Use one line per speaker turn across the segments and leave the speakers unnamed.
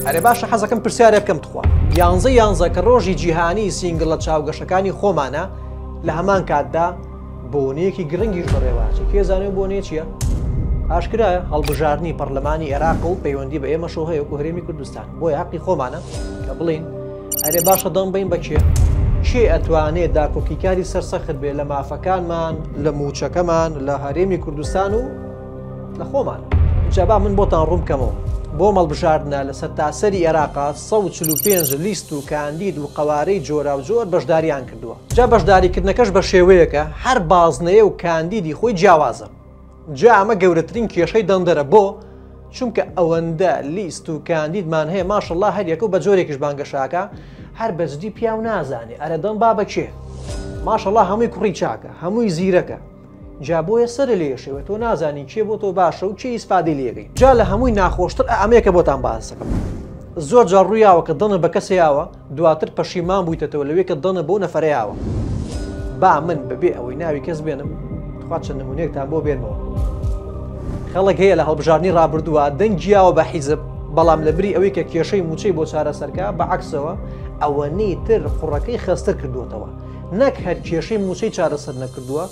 ئەرێ باشە حەزەکەم پرسیارێ بکەم تخوا یانزە کە ڕۆژی جیهانی سینگڵ لە چاوگەشەکانی خۆمانە لە هەمان کاتدا بۆنەیەکی گرنگیش بەڕێواچی کێزانێ بۆنێ چییە؟ ئاشکرایە هەڵبژاردننی پەرلەمانی عێراق و پەیوەندی بە ئێمە شۆ هەیە و هەرێمی کوردستان بۆیە حەقی خۆمانە کە بڵین ئەرێ باشە دەم بین بە کێ ئەتوانێت داکۆکیکاری سەرسەخت بێت لە مافەکانمان لە موچەکەمان لە هەرێمی کوردستان و لە خۆمان جابا من بۆتان ڕوون بکەمەوە بۆ مەڵبژاردنە لە سەرتاسەری عێراقا 145 لیست و کاندید و قەوارەی جۆرا و جۆر بەشداریان کردووە جا بەشداریکردنەکەش بە شێوەیەکە هەر بازنەیە و کاندیدی خۆی جیاوازە جا ئەمە گەورەترین کێشەی دەندەرە بۆ چونکە ئەوەندە لیست و کاندیدمان هەیە ماشەڵڵا هەریەکە و بە جۆرێکیش بانگەشاکە هەر بەجددی پیاو نازانێ ئەرە دەم با بە کێ ماشەڵڵا هەمووی کوڕی چاکە هەمووی زیرەکە جا بۆیە سەرە لێشەوە تۆ نازانی کێ بۆ تۆ باشە و چی ئیسپادەی لێگەی جا لە هەمووی ناخۆشتر ئەمەیەکە بۆتان باسەکەم زۆر جار ڕوویاوە کە دەنە بە کەسەیاوە دواتر پەشیمان بوویتەوە لەوێ کە دەنە بۆ نەفەرەیاوە با من بەبێ ئەوەی ناوی کەس بێنم خوا چەند نمونەیەکتان بۆ بێنمەوە خەڵک هەیە لە هەڵبژاردننی ڕابردووە دەنگیاوە بە حیزب بەڵام لە بری ئەوەی کە کێشەی موچەی بۆ چارەسەرکە بەعکسەوە ئەوەنەی تر قوڕەکەی خەستر کردوتەوە نەک هەر کێشەی موچەی چارەسەر نەکردووە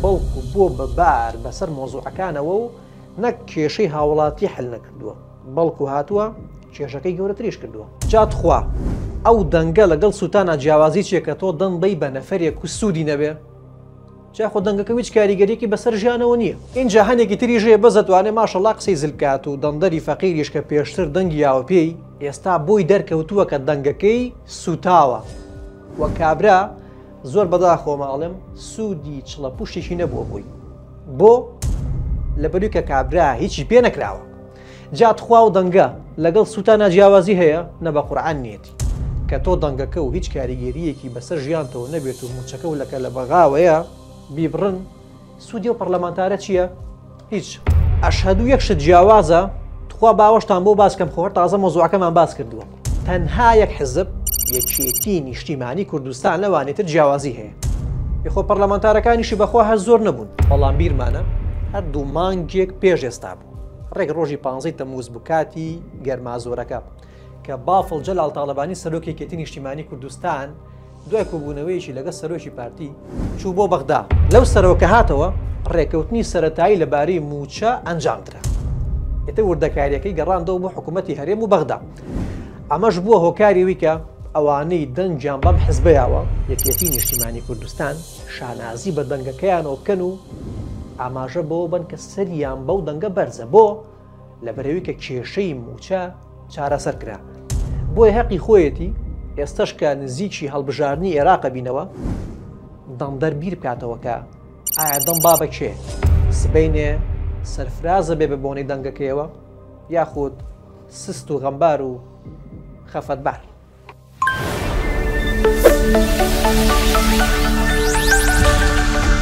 بەڵکو بۆ بەبار بەسەر مۆزوعەکانەوە و نەک کێشەی هاوڵاتی حل نەکردووە بەڵکو هاتووە کێشەکەی گەورەتریش کردووە جاتخوا ئەو دەنگە لەگەڵ سوتانە جیاوازی چێکە تۆ دەنبەی بە نەفەرێک و سوودی نەبێ جا خۆ دەنگەکە هیچ کاریگەریەکی بەسەر ژیانەوە نییە اینجا هەنێکی تری ژێ بەزەتوانێ ماشەڵڵا قسەی زلکات و دەندەری فەقیریش کە پێشتر دەنگی یاوە پێی ئێستا بۆی دەرکەوتووە کە دەنگەکەی سوتاوە وە کابرا زۆر بەداخۆماڵم سوودی چڵە پوشتێکی نەبووە بووی بۆ لەبەروی کە کابرا هیچی پێ نەکراوە جاتخوا و دەنگە لەگەڵ سوتانە جیاوازی هەیە نە بە قورعان نێتی کە تۆ دەنگەکە و هیچ کاریگەریەکی بەسەر ژیانتەوە نەبێت و موچەکە و لەکە لە بەغاوەیە بیبڕن سوودی و پەرلەمانتارە چییە؟ هیچ ئەشهەدوو یەکشت جیاوازە تخوا باوەشتان بۆ باسکەم خۆر تازە مۆزوعەکەمان باس کردووە تەنها یەک حزب یەکێتی نیشتیمانی کوردستان لەوانێتر جیاوازی هەیە یخۆ پەرلەمانتارەکانیشی بەخوا هەر زۆر نەبوون بەڵام بیرمانە هەر دوو مانگێک پێش ئێستا بوو ڕێک ڕۆژی 15 تەمووز بکاتی گەرمازۆرەکە کە بافڵ جەلال تاڵەبانی سەرۆکی یەکێتی نیشتیمانی کوردستان دوای کۆبوونەوەیەکی لەگە سەرۆکی پارتی چوو بۆ بەغدا لەو سەرۆکە هاتەوە ڕێکەوتنی سەرەتایی لەبارەی موچە ئەنجامدرا ئێتە وردەکاریەکەی گەڕاندەوە بۆ حکوومەتی هەرێم و بەغدا ئەمەش بووە هۆکاریەوەی کە ئەوانەی دەنجیان بەم حزبەیەوە یەکێتی نیشتیمانی کوردستان شانازی بە دەنگەکەیانەوە بکەن و ئاماژە بەوە بن کە سەریان بەو دەنگە بەرزە بۆ لەبەرەوەی کە کێشەی موچە چارەسەر کرا بۆیە حەقی خۆیەتی ئێستش کە نزیکی هەڵبژاردننی عێراقە بینەوە دەمدەر بیر بکاتەوە کە ئایا دەم با بە کێ سبەینێ سەرفرازە بێ بە بۆنەی دەنگەکەیەوە یاخود سست و غەمبار و خەفەتبار